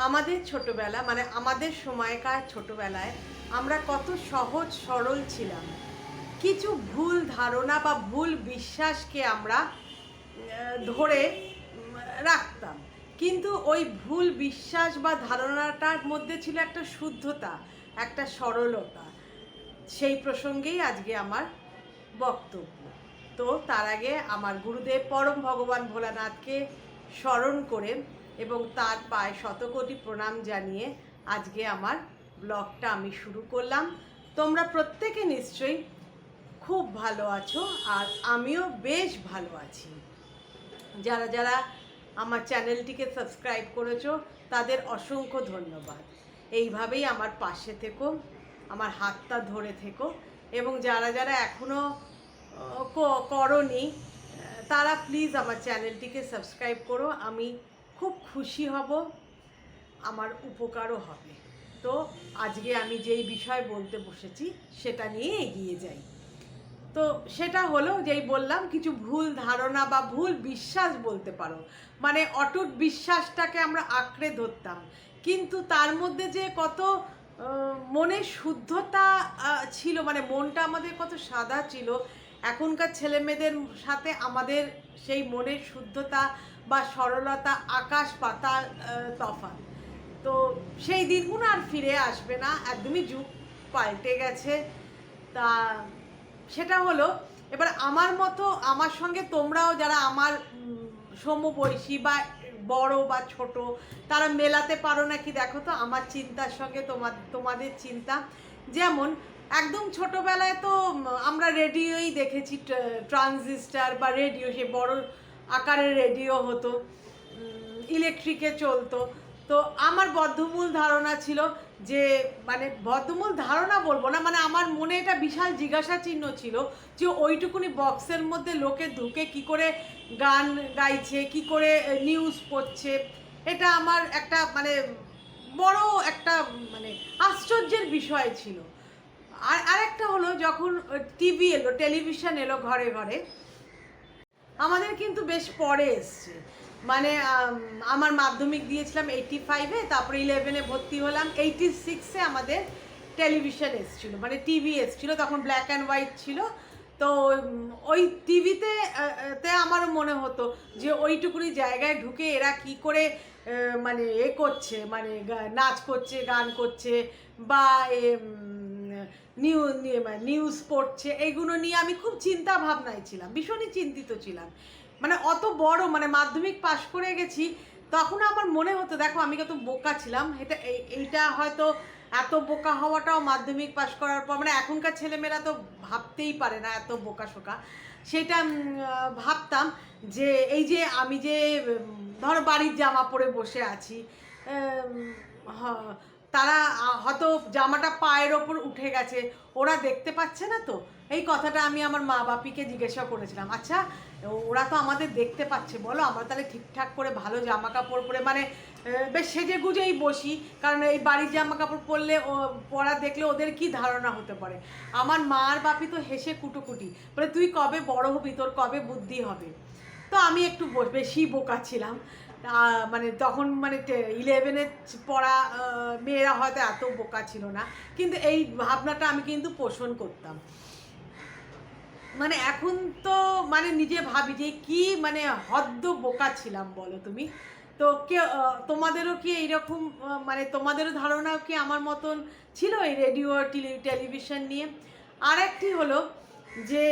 আমাদের ছোটবেলা মানে আমাদের সময়কার ছোটবেলায় আমরা কত সহজ সরল ছিলাম। কিছু ভুল ধারণা বা ভুল বিশ্বাসকে আমরা ধরে রাখতাম, কিন্তু ওই ভুল বিশ্বাস বা ধারণাটার মধ্যে ছিল একটা শুদ্ধতা, একটা সরলতা। সেই প্রসঙ্গেই আজকে আমার বক্তব্য। তো তার আগে আমার গুরুদেব পরম ভগবান ভোলানাথকে স্মরণ করে এবং তার পায়ে শতকোটি প্রণাম জানিয়ে আজকে আমার ব্লগটা আমি শুরু করলাম। তোমরা প্রত্যেকে নিশ্চয়ই খুব ভালো আছো, আর আমিও বেশ ভালো আছি। যারা যারা আমার চ্যানেলটিকে সাবস্ক্রাইব করেছো তাদের অসংখ্য ধন্যবাদ। এইভাবেই আমার পাশে থেকো, আমার হাতটা ধরে থেকো, এবং যারা যারা এখনও করনি তারা প্লিজ আমার চ্যানেলটিকে সাবস্ক্রাইব করো। আমি খুব খুশি হব, আমার উপকারও হবে। তো আজকে আমি যেই বিষয় বলতে বসেছি সেটা নিয়ে এগিয়ে যাই। তো সেটা হলো, যেই বললাম, কিছু ভুল ধারণা বা ভুল বিশ্বাস বলতে পারো। মানে অটুট বিশ্বাসটাকে আমরা আঁকড়ে ধরতাম, কিন্তু তার মধ্যে যে কত মনের শুদ্ধতা ছিল, মানে মনটা আমাদের কত সাদা ছিল। এখনকার ছেলেমেয়েদের সাথে আমাদের সেই মনের শুদ্ধতা বা সরলতা আকাশ পাতাল তফাৎ। তো সেই দিনগুলো আর ফিরে আসবে না, একদমই যুগ পাল্টে গেছে। তা সেটা হলো, এবার আমার মতো আমার সঙ্গে তোমরাও যারা আমার সমবয়সী বা বড় বা ছোট, তারা মেলাতে পারো নাকি দেখো তো আমার চিন্তার সঙ্গে তোমাদের চিন্তা। যেমন একদম ছোটোবেলায় তো আমরা রেডিওই দেখেছি, ট্রানজিস্টার বা রেডিও, সে বড় আকারের রেডিও হতো, ইলেকট্রিকে চলতো। তো আমার বদ্ধমূল ধারণা ছিল যে, মানে বদ্ধমূল ধারণা বলবো না, মানে আমার মনে এটা বিশাল জিজ্ঞাসা চিহ্ন ছিল যে ওইটুকুনি বক্সের মধ্যে লোকে ঢুকে কি করে গান গাইছে, কি করে নিউজ পড়ছে। এটা আমার একটা মানে বড় একটা মানে আশ্চর্যের বিষয় ছিল। আর আরেকটা হলো, যখন টিভি এলো, টেলিভিশন এলো ঘরে ঘরে, আমাদের কিন্তু বেশ পরে এসছে। মানে আমার মাধ্যমিক দিয়েছিলাম 85-এ, তারপরে 11-এ ভর্তি হলাম, 86-এ আমাদের টেলিভিশন এসেছিলো, মানে টিভি এসেছিলো। তখন ব্ল্যাক অ্যান্ড হোয়াইট ছিল। তো ওই টিভিতে আমারও মনে হতো যে ওইটুকুনি জায়গায় ঢুকে এরা কি করে মানে করছে, মানে নাচ করছে, গান করছে, বা নিউজ পড়ছে, এইগুলো নিয়ে আমি খুব চিন্তা ভাবনায় ছিলাম, ভীষণই চিন্তিত ছিলাম। মানে অত বড়, মানে মাধ্যমিক পাশ করে গেছি, তখন আমার মনে হতো দেখো আমি কত বোকা ছিলাম। এইটা হয়তো এত বোকা হওয়াটাও মাধ্যমিক পাশ করার পর, মানে এখনকার ছেলেমেয়েরা তো ভাবতেই পারে না এত বোকা শোকা। সেটা ভাবতাম যে এই যে আমি যে ধরো বাড়ির জামা পরে বসে আছি, তারা হয়তো জামাটা পায়ের ওপর উঠে গেছে, ওরা দেখতে পাচ্ছে না তো। এই কথাটা আমি আমার মা বাপিকে জিজ্ঞাসা করেছিলাম, আচ্ছা ওরা তো আমাদের দেখতে পাচ্ছে, বলো আমরা তাহলে ঠিকঠাক করে ভালো জামা কাপড় পরে, মানে বেশ সেজে গুজেই বসি, কারণ এই বাড়ির জামা কাপড় পরলে পরা দেখলে ওদের কি ধারণা হতে পারে। আমার মা আর বাপি তো হেসে কুটোকুটি, বলে তুই কবে বড় হবি, তোর কবে বুদ্ধি হবে। তো আমি একটু বেশি বোকা ছিলাম। মানে তখন মানে 11-এ পড়া মেয়েরা হয়তো এত বোকা ছিল না, কিন্তু এই ভাবনাটা আমি কিন্তু পোষণ করতাম। মানে এখন তো মানে নিজে ভাবি যে কি মানে হদ্দ বোকা ছিলাম বলো তুমি। তো তোমাদেরও কি এইরকম মানে তোমাদেরও ধারণা কি আমার মতন ছিল এই রেডিও টেলিভিশন নিয়ে? আর একটি হলো যে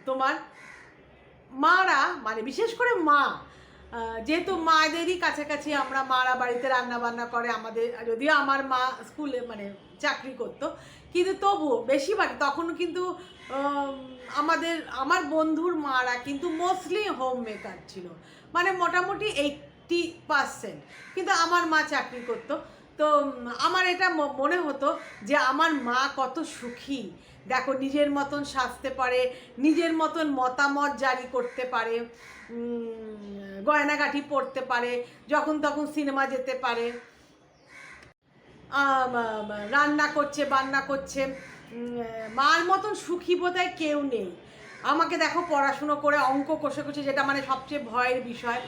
তোমার মারা, মানে বিশেষ করে মা, যেহেতু মায়েদেরই কাছাকাছি আমরা, মারা বাড়িতে রান্না বান্না করে আমাদের, যদিও আমার মা স্কুলে মানে চাকরি করতো, কিন্তু তবুও বেশিরভাগ তখন কিন্তু আমার বন্ধুর মারা কিন্তু মোস্টলি হোম মেকার ছিল, মানে মোটামুটি 80%। কিন্তু আমার মা চাকরি করতো। তো আমার এটা মনে হতো যে আমার মা কত সুখী, দেখো নিজের মতন সাজতে পারে, নিজের মতন মতামত জারি করতে পারে, গয়নাগাঠি পরতে পারে, যখন তখন সিনেমা যেতে পারে, রান্না করছে বান্না করছে। মার মতন সুখী বোধহয় কেউ নেই। আমাকে দেখো পড়াশুনো করে অঙ্ক কষে কষে, যেটা মানে সবচেয়ে ভয়ের বিষয়,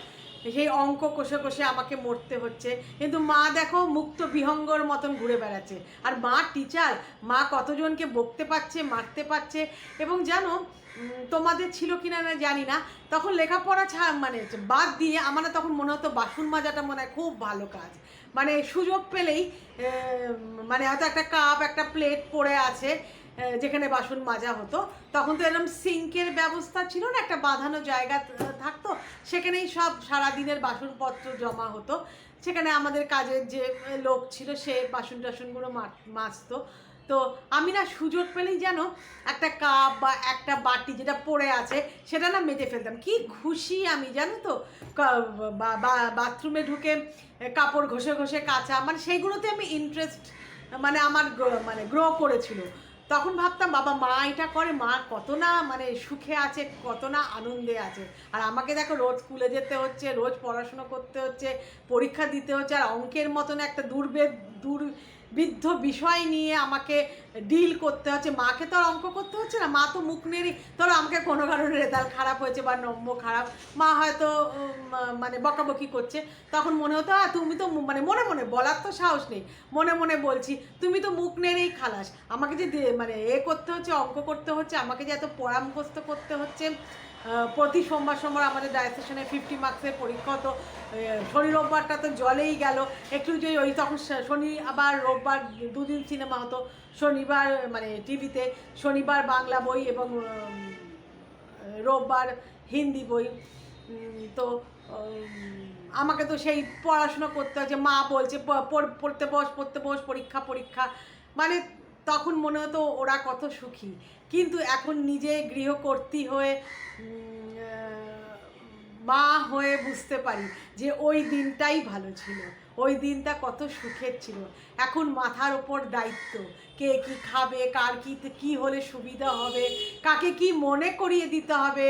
সেই অঙ্ক কষে কষে আমাকে মরতে হচ্ছে, কিন্তু মা দেখো মুক্ত বিহঙ্গর মতন ঘুরে বেড়াচ্ছে। আর মা টিচার, মা কতজনকে বকতে পারছে, মারতে পারছে। এবং জানো, তোমাদের ছিল কিনা না জানি না, তখন লেখাপড়া মানে বাদ দিয়ে আমার না তখন মনে হতো বাসন মাজাটা মনে হয় খুব ভালো কাজ। মানে সুযোগ পেলেই মানে হয়তো একটা কাপ একটা প্লেট পড়ে আছে যেখানে বাসন মাজা হতো, তখন তো এরকম সিঙ্কের ব্যবস্থা ছিল না, একটা বাঁধানো জায়গা থাকতো, সেখানেই সব সারাদিনের বাসনপত্র জমা হতো। সেখানে আমাদের কাজের যে লোক ছিল সে বাসন টাসনগুলো মাজতো। তো আমি না সুযোগ পেলেই যেন একটা কাপ বা একটা বাটি যেটা পড়ে আছে সেটা না মেজে ফেলতাম। কি খুশি আমি, জানো তো, বাথরুমে ঢুকে কাপড় ঘষে ঘষে কাচা, মানে সেইগুলোতে আমি ইন্টারেস্ট মানে আমার মানে গ্রো করেছিল। তখন ভাবতাম বাবা মা এটা করে, মা কত না মানে সুখে আছে, কত না আনন্দে আছে। আর আমাকে দেখো রোজ স্কুলে যেতে হচ্ছে, রোজ পড়াশুনো করতে হচ্ছে, পরীক্ষা দিতে হচ্ছে, আর অঙ্কের মতন একটা দুর্বিদ্ধ বিষয় নিয়ে আমাকে ডিল করতে হচ্ছে। মাকে তো আর অঙ্ক করতে হচ্ছে না, মা তো মুখ নেড়ি, ধরো আমাকে কোনো কারণে রেজাল্ট খারাপ হয়েছে বা নম্বর খারাপ, মা হয়তো মানে বকাবকি করছে, তখন মনে হতো তুমি তো মানে মনে মনে বলার তো সাহস নেই, মনে মনে বলছি তুমি তো মুখ নেড়েই খালাস, আমাকে যে মানে করতে হচ্ছে, অঙ্ক করতে হচ্ছে, আমাকে যে এত পড়া মুখস্থ করতে হচ্ছে। প্রতি সোমবার সোমবার আমাদের ডায়েসেশনে 50 মার্কসের পরীক্ষা হতো। শনি রোববারটা তো জলেই গেল, একটু যে ওই তখন শনি আবার রোববার দুদিন সিনেমা হতো, শনিবার মানে টিভিতে, শনিবার বাংলা বই এবং রোববার হিন্দি বই। তো আমাকে তো সেই পড়াশোনা করতে হচ্ছে, মা বলছে পড়তে বস পরীক্ষা, মানে তখন মনে হতো ওরা কত সুখী। কিন্তু এখন নিজে গৃহকর্ত্রী হয়ে মা হয়ে বুঝতে পারি যে ওই দিনটাই ভালো ছিল, ওই দিনটা কত সুখের ছিল। এখন মাথার ওপর দায়িত্ব, কে কি খাবে, কার কি হলে সুবিধা হবে, কাকে কি মনে করিয়ে দিতে হবে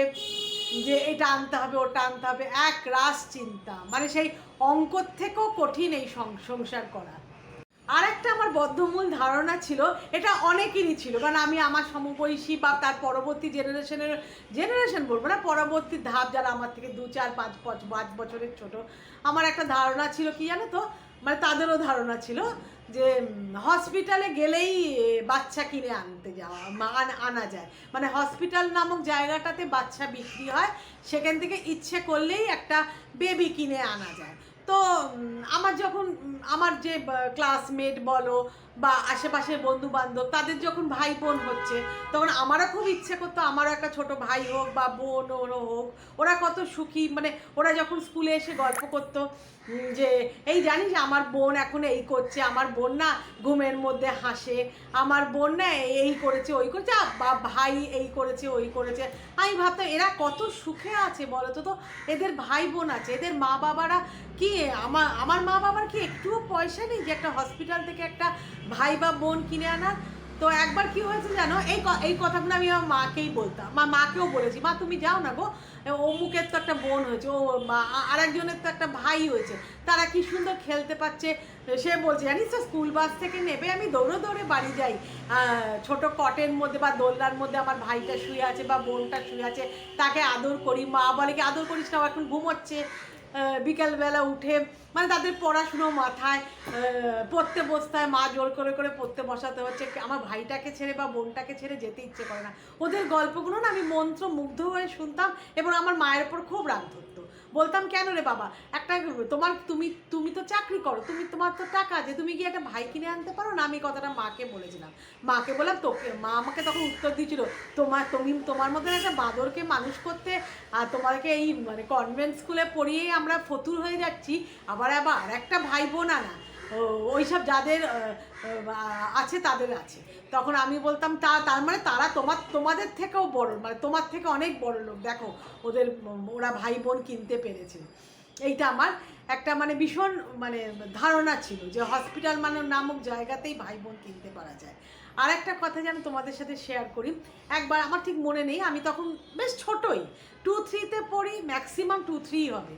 যে এটা আনতে হবে ওটা আনতে হবে, এক রাস চিন্তা, মানে সেই অঙ্কর থেকেও কঠিন এই সংসার করা। আর একটা আমার বদ্ধমূল ধারণা ছিল, এটা অনেকেরই ছিল, কারণ আমি আমার সমবয়সী বা তার পরবর্তী জেনারেশন বলবো না, পরবর্তী ধাপ যারা আমার থেকে 2, 4, 5 বছরের ছোট, আমার একটা ধারণা ছিল কি জানো তো, মানে তাদেরও ধারণা ছিল যে হসপিটালে গেলেই বাচ্চা কিনে আনা যায়, মানে হসপিটাল নামক জায়গাটাতে বাচ্চা বিক্রি হয়, সেখান থেকে ইচ্ছে করলেই একটা বেবি কিনে আনা যায়। তো আমার যখন আমার যে ক্লাসমেট বলো বা আশেপাশের বন্ধু বান্ধব তাদের যখন ভাই বোন হচ্ছে, তখন আমারও খুব ইচ্ছে করতো আমারও একটা ছোট ভাই হোক বা বোন ওরও হোক, ওরা কত সুখী, মানে ওরা যখন স্কুলে এসে গল্প করতো যে এই জানিস আমার বোন এখন এই করছে, আমার বোন না ঘুমের মধ্যে হাসে, আমার বোন না এই করেছে ওই করেছে, বা ভাই এই করেছে ওই করেছে, আমি ভাবতাম এরা কত সুখে আছে বলো তো, এদের ভাই বোন আছে, এদের মা বাবারা কি, আমার মা বাবার কি একটুও পয়সা নেই যে একটা হসপিটাল থেকে একটা ভাই বা বোন কিনে আনার। তো একবার কি হয়েছে জানো, এই কথাগুলো আমি আমার মাকেই বলতাম, মাকেও বলেছি, মা তুমি যাও না গো, অমুকের তো একটা বোন হয়েছে, ও আর একজনের তো একটা ভাই হয়েছে, তারা কি সুন্দর খেলতে পারছে। সে বলছে জানিস তো স্কুল বাস থেকে নেবে আমি দৌড়ে দৌড়ে বাড়ি যাই, ছোট কটের মধ্যে বা দোলনার মধ্যে আমার ভাইটা শুয়ে আছে বা বোনটা শুয়ে আছে, তাকে আদর করি, মা বলে কি আদর করিস না, এখন ঘুমোচ্ছে, বিকালবেলা উঠে মানে তাদের পড়াশুনো মাথায়, পড়তে বসতে হয়, মা জোর করে করে পড়তে বসাতে হচ্ছে, আমার ভাইটাকে ছেড়ে বা বোনটাকে ছেড়ে যেতে ইচ্ছে করে না। ওদের গল্পগুলো না আমি মন্ত্রমুগ্ধ হয়ে শুনতাম এবং আমার মায়ের ওপর খুব রাগ ধরতো, বলতাম কেন রে বাবা, একটা তুমি তো চাকরি করো, তোমার তো টাকা আছে, তুমি কি একটা ভাই কিনে আনতে পারো না। আমি কথাটা মাকে বলেছিলাম, মাকে বললাম তোকে, মা আমাকে তখন উত্তর দিয়েছিল তোমার মধ্যে একটা বাঁদরকে মানুষ করতে, আর তোমাকে এই মানে কনভেন্ট স্কুলে পড়িয়েই আমরা ফতুর হয়ে যাচ্ছি, আবার একটা ভাই বোন আনা, ওইসব যাদের আছে তাদের আছে। তখন আমি বলতাম তার মানে তারা তোমাদের থেকেও বড়, মানে তোমার থেকে অনেক বড় লোক, দেখো ওরা ভাই বোন কিনতে পেরেছে। এইটা আমার একটা মানে ভীষণ মানে ধারণা ছিল যে হসপিটাল নামক জায়গাতেই ভাই বোন কিনতে পারা যায়। আর একটা কথা যেন তোমাদের সাথে শেয়ার করি, একবার আমার ঠিক মনে নেই, আমি তখন বেশ ছোটই 2-3-তে পড়ি, ম্যাক্সিমাম 2-3 হবে,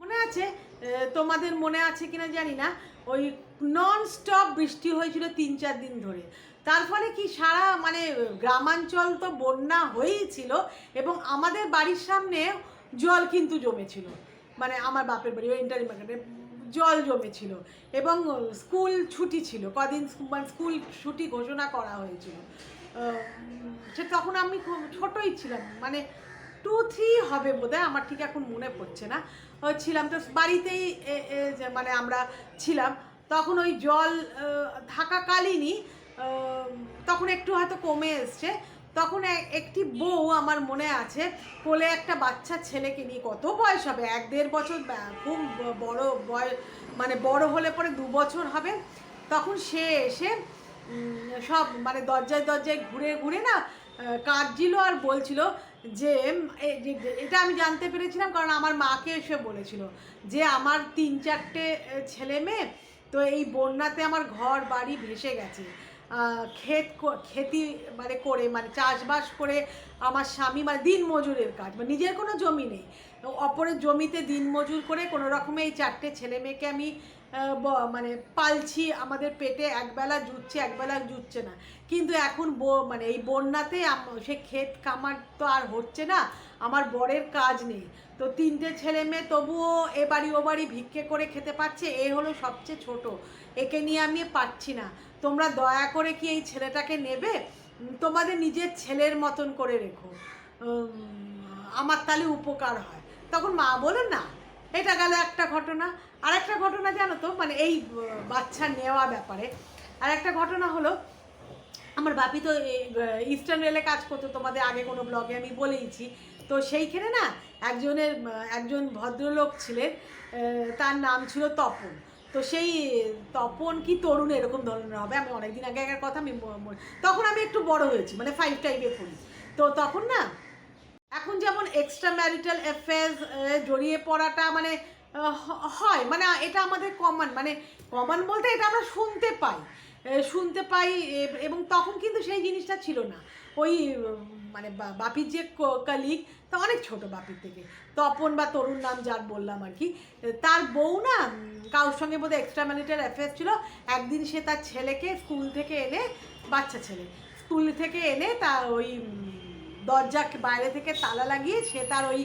মনে আছে তোমাদের মনে আছে কিনা জানি না, ওই নন স্টপ বৃষ্টি হয়েছিল 3-4 দিন ধরে, তার ফলে কি সারা মানে গ্রামাঞ্চল তো বন্যা হয়েই ছিল এবং আমাদের বাড়ির সামনে জল কিন্তু জমেছিল। মানে আমার বাপের বাড়ি ওই ইন্টারিম মার্কেটে জল জমেছিল এবং স্কুল ছুটি ছিল কদিন, মানে স্কুল ছুটি ঘোষণা করা হয়েছিল। সে তখন আমি খুব ছোটোই ছিলাম, মানে 2-3 হবে বোধহয়, আমার ঠিক এখন মনে পড়ছে না। ছিলাম তো বাড়িতেই, মানে আমরা ছিলাম তখন। ওই জল থাকাকালীনই তখন একটু হয়তো কমে এসছে। তখন একটি বউ, আমার মনে আছে, কোলে একটা বাচ্চা ছেলেকে নিয়ে, কত বয়স হবে, 1-1.5 বছর, খুব বড় বয়স, মানে বড় হলে পরে 2 বছর হবে। তখন সে এসে সব মানে দরজায় দরজায় ঘুরে ঘুরে না কাঁদছিল আর বলছিল যে এটা আমি জানতে পেরেছিলাম কারণ আমার মাকে এসে বলেছিল যে আমার 3-4টে ছেলে মেয়ে, তো এই বন্যাতে আমার ঘর বাড়ি ভেসে গেছে। খেতি মানে করে, মানে চাষবাস করে আমার স্বামী, মানে দিন মজুরের কাজ, মানে নিজের কোনো জমি নেই, অপরের জমিতে দিন মজুর করে কোনো রকমে এই 4টে ছেলে মেয়েকে আমি মানে পালছি। আমাদের পেটে একবেলা জুটছে, একবেলা জুটছে না। কিন্তু এখন মানে এই বন্যাতে সে ক্ষেত কামার তো আর হচ্ছে না, আমার বরের কাজ নেই, তো 3টে ছেলে মেয়ে তবুও এ বাড়ি ও বাড়ি ভিক্ষে করে খেতে পাচ্ছে। এ হলো সবচেয়ে ছোট, একে নিয়ে আমি পারছি না। তোমরা দয়া করে কি এই ছেলেটাকে নেবে, তোমাদের নিজের ছেলের মতন করে রেখো, আমার তাহলে উপকার হয়। তখন মা বলেন না। এটা গেল একটা ঘটনা। আর একটা ঘটনা জানো তো, মানে এই বাচ্চা নেওয়া ব্যাপারে আর একটা ঘটনা হলো, আমার বাপি তো ইস্টার্ন রেলে কাজ করতো, তোমাদের আগে কোনো ব্লগে আমি বলেইছি। তো সেইখানে না একজন ভদ্রলোক ছিলেন, তার নাম ছিল তপন। তো সেই তপন কি তরুণ এরকম ধরনের হবে, আমি অনেকদিন আগেকার কথা, আমি তখন আমি একটু বড় হয়েছি, মানে 5 পড়ি। তো তখন না, এখন যেমন এক্সট্রা ম্যারিটাল অ্যাফেয়ার্স জড়িয়ে পড়াটা মানে হয়, মানে এটা আমাদের কমন, মানে কমন বলতে এটা আমরা শুনতে পাই এবং তখন কিন্তু সেই জিনিসটা ছিল না। ওই মানে বাপির যে কলিগ, তা অনেক ছোট বাপির থেকে, তপন বা তরুণ নাম যার বললাম আর কি, তার বউ না কারোর সঙ্গে বোধহয় এক্সট্রা ম্যারিটাল অ্যাফেয়ার্স ছিল। একদিন সে তার ছেলেকে স্কুল থেকে এনে, বাচ্চা ছেলে স্কুল থেকে এনে তার ওই দরজা বাইরে থেকে তালা লাগিয়ে সে তার ওই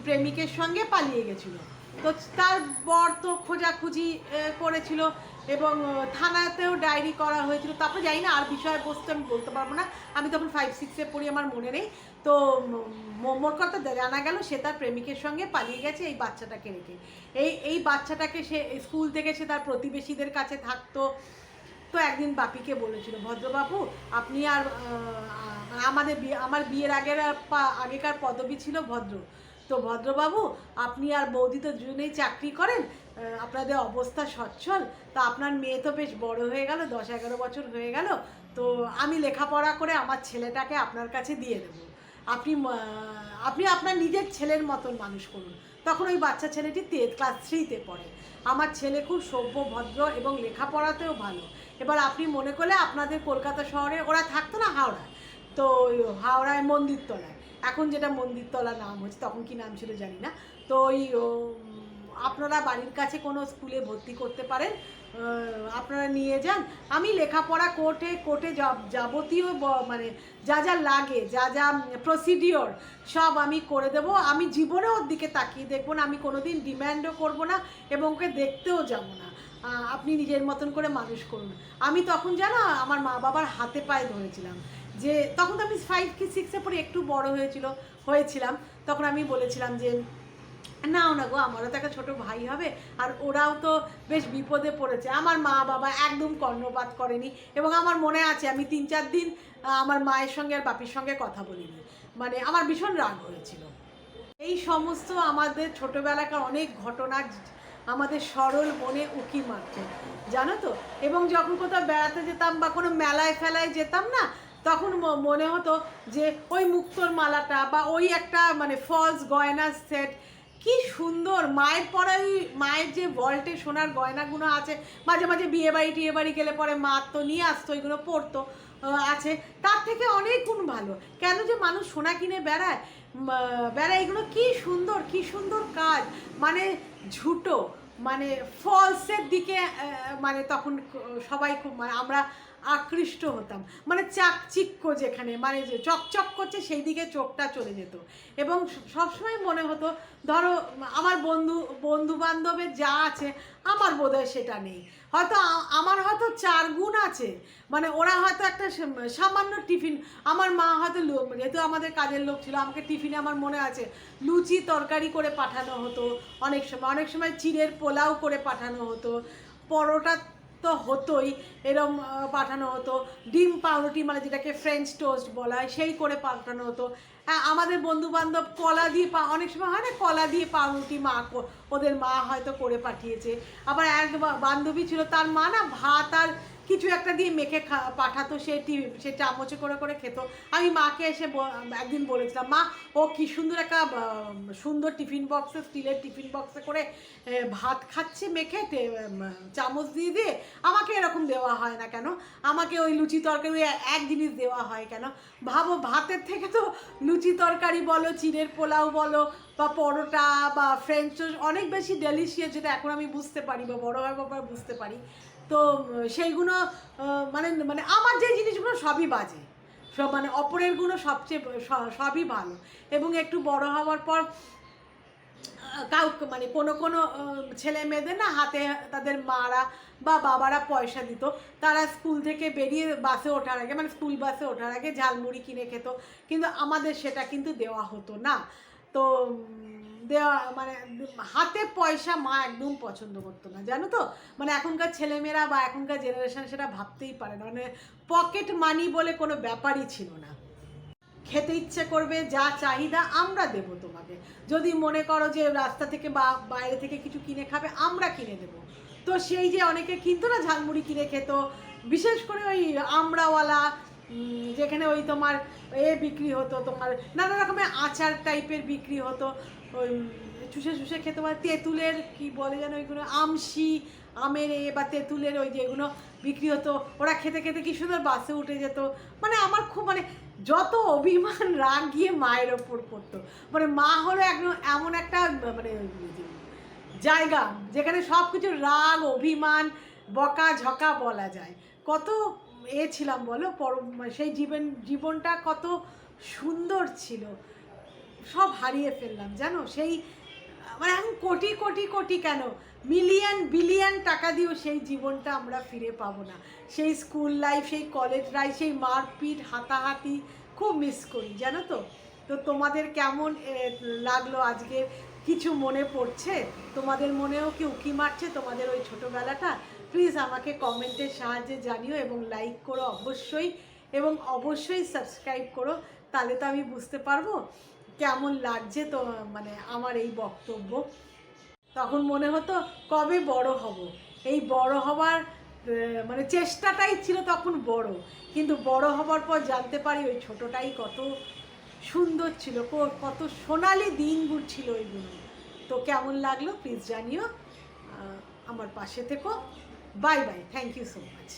প্রেমিকের সঙ্গে পালিয়ে গেছিলো। তো তার বর তো খোঁজাখুঁজি করেছিল এবং থানাতেও ডায়েরি করা হয়েছিল। তারপরে জানি না, আর বিষয়বস্তু আমি বলতে পারবো না, আমি তখন 5-6 পড়ি, আমার মনে নেই। তো মোর কথা জানা গেল সে তার প্রেমিকের সঙ্গে পালিয়ে গেছে এই বাচ্চাটাকে রেখে। এই বাচ্চাটাকে সে স্কুল থেকে সে তার প্রতিবেশীদের কাছে থাকতো। তো একদিন বাপিকে বলেছিল, ভদ্রবাবু আপনি আর আমার বিয়ের আগেকার পদবি ছিল ভদ্র, তো ভদ্রবাবু আপনি আর বৌদি তো দুজনেই চাকরি করেন, আপনাদের অবস্থা সচ্ছল, তো আপনার মেয়ে তো বেশ বড় হয়ে গেল, 10-11 বছর হয়ে গেল, তো আমি লেখাপড়া করে আমার ছেলেটাকে আপনার কাছে দিয়ে দেবো, আপনি আপনার নিজের ছেলের মতন মানুষ করুন। তখন ওই বাচ্চা ছেলেটি ক্লাস 3-তে পড়ে। আমার ছেলে খুব সভ্য, ভদ্র এবং লেখাপড়াতেও ভালো। এবার আপনি মনে করলে আপনাদের কলকাতা শহরে, ওরা থাকতো না হাওড়ায়, তো হাওড়ায় মন্দিরতলায়, এখন যেটা মন্দিরতলা নাম হচ্ছে, তখন কি নাম ছিল জানি না। তো ওই আপনারা বাড়ির কাছে কোনো স্কুলে ভর্তি করতে পারেন, আপনারা নিয়ে যান, আমি লেখাপড়া কোর্টে যাবতীয় মানে যা যা লাগে, যা প্রসিডিওর সব আমি করে দেবো। আমি জীবনে ওর দিকে তাকিয়ে দেখবো না, আমি কোনো দিন ডিম্যান্ডও করবো না এবং ওকে দেখতেও যাবো না, আপনি নিজের মতন করে মানুষ করুন। আমি তখন জানো আমার মা বাবার হাতে পায়ে ধরেছিলাম, যে তখন তো আমি 5-6 পরে একটু বড় হয়েছিলাম। তখন আমি বলেছিলাম যে নাও না গো, আমারও তো একটা ছোটো ভাই হবে, আর ওরাও তো বেশ বিপদে পড়েছে। আমার মা বাবা একদম কর্ণপাত করেনি এবং আমার মনে আছে আমি 3-4 দিন আমার মায়ের সঙ্গে আর বাপির সঙ্গে কথা বলিনি, মানে আমার ভীষণ রাগ হয়েছিল। এই সমস্ত আমাদের ছোটোবেলাকার অনেক ঘটনা আমাদের সরল মনে উকি মারত, জানো তো। এবং যখন কোথাও বেড়াতে যেতাম বা কোনো মেলায় ফেলায় যেতাম না, তখন মনে হতো যে ওই মুক্তোর মালাটা বা ওই একটা মানে ফলস গয়নার সেট কি সুন্দর, মায়ের পরে ওই মায়ের যে ভল্টে সোনার গয়নাগুলো আছে, মাঝে মাঝে বিয়ে বাড়ি গেলে পরে মা তো নিয়ে আসতো, ওইগুলো পরতো আছে, তার থেকে অনেক গুণ ভালো। কেন যে মানুষ সোনা কিনে বেড়ায়, এগুলো কি সুন্দর কাজ, মানে ঝুটো, মানে ফলসের দিকে মানে তখন সবাই খুব, মানে আকৃষ্ট হতাম, মানে চাকচিক্য যেখানে মানে যে চকচক করছে সেই দিকে চোখটা চলে যেত। এবং সবসময় মনে হতো ধরো আমার বন্ধু বান্ধবের যা আছে আমার বোধহয় সেটা নেই, হয়তো আমার হয়তো 4 গুণ আছে, মানে ওরা হয়তো একটা সামান্য টিফিন, আমার মা হয়তো যেহেতু আমাদের কাজের লোক ছিল আমাকে টিফিনে আমার মনে আছে লুচি তরকারি করে পাঠানো হতো, অনেক সময় চিড়ের পোলাও করে পাঠানো হতো, পরোটা তো হতোই, এরম পাঠানো হতো, ডিম পাউরুটি মানে যেটাকে ফ্রেঞ্চ টোস্ট বলা হয় সেই করে পাঠানো হতো। আমাদের বন্ধু বান্ধব কলা দিয়ে অনেক সময় হয় না কলা দিয়ে পাউরুটি ওদের মা হয়তো করে পাঠিয়েছে। আবার এক বান্ধবী ছিল তার মা না ভাত আর কিছু একটা দিয়ে মেখে পাঠাতো, সে চামচে করে করে খেত। আমি মাকে এসে একদিন বলেছিলাম, মা ও কি সুন্দর একটা সুন্দর টিফিন বক্সে, স্টিলের টিফিন বক্সে করে ভাত খাচ্ছে মেখে চামচ দিয়ে দিয়ে, আমাকে এরকম দেওয়া হয় না কেন, আমাকে ওই লুচি তরকারি এক জিনিস দেওয়া হয় কেন? ভাবো ভাতের থেকে তো লুচি তরকারি বলো, চিড়ের পোলাও বলো বা পরোটা বা ফ্রেঞ্চ টোস্ট অনেক বেশি ডেলিশিয়াস, যেটা এখন আমি বুঝতে পারি বা বড় হওয়ার পর বুঝতে পারি। তো সেইগুলো মানে মানে আমার যে জিনিসগুলো সবই বাজে, সব মানে অপরের গুলো সবচেয়ে সবই ভালো। এবং একটু বড় হওয়ার পর কাউকে মানে কোনো ছেলে মেয়েদের না হাতে তাদের মারা বা বাবারা পয়সা দিত, তারা স্কুল থেকে বেরিয়ে বাসে ওঠার আগে মানে স্কুল বাসে ওঠার আগে ঝালমুড়ি কিনে খেত, কিন্তু আমাদের সেটা কিন্তু দেওয়া হতো না। তো দেওয়া মানে হাতে পয়সা মা একদম পছন্দ করতো না, জানো তো, মানে এখনকার ছেলেমেয়েরা বা এখনকার জেনারেশন সেটা ভাবতেই পারে না, মানে পকেট মানি বলে কোনো ব্যাপারই ছিল না। খেতে ইচ্ছে করবে যা চাহিদা আমরা দেবো তোমাকে, যদি মনে করো যে রাস্তা থেকে বা বাইরে থেকে কিছু কিনে খাবে আমরা কিনে দেবো। তো সেই যে অনেকে কিনতো না ঝালমুড়ি কিনে খেত, বিশেষ করে ওই আমড়াওয়ালা, যেখানে ওই তোমার বিক্রি হতো, তোমার নানা রকমের আচার টাইপের বিক্রি হতো, ওই চুষে চুষে খেতে পারে, তেঁতুলের কি বলে যেন ওইগুলো, আমশি আমের বা তেঁতুলের ওই যেগুলো বিক্রি হতো, ওরা খেতে খেতে কি সুন্দর বাসে উঠে যেত। মানে আমার খুব মানে যত অভিমান রাগ গিয়ে মায়ের ওপর পড়তো, মানে মা হলো একদম এমন একটা মানে জায়গা যেখানে সব কিছু রাগ অভিমান বকা ঝকা বলা যায়। কত ছিলাম বলো, সেই জীবনটা কত সুন্দর ছিল, সব হারিয়ে ফেললাম জানো। সেই মানে এখন কোটি কোটি কোটি কেন মিলিয়ন বিলিয়ন টাকা দিয়েও সেই জীবনটা আমরা ফিরে পাবো না। সেই স্কুল লাইফ, সেই কলেজ লাইফ, সেই মারপিট হাতাহাতি খুব মিস করি জানো তো। তো তোমাদের কেমন লাগলো আজকে, কিছু মনে পড়ছে তোমাদের মনেও কি উকি মারছে তোমাদের ওই ছোটোবেলাটা? প্লিজ আমাকে কমেন্টের সাহায্যে জানিও এবং লাইক করো অবশ্যই, এবং অবশ্যই সাবস্ক্রাইব করো, তাহলে তো আমি বুঝতে পারবো কেমন লাগছে তো মানে আমার এই বক্তব্য। তখন মনে হতো কবে বড় হব, এই বড় হবার মানে চেষ্টাটাই ছিল তখন বড়, কিন্তু বড় হবার পর জানতে পারি ওই ছোটটাই কত সুন্দর ছিল, কত সোনালি দিনগুলো ছিল ওইগুলো। তো কেমন লাগলো প্লিজ জানিও, আমার পাশে থেকো। Bye bye, thank you so much.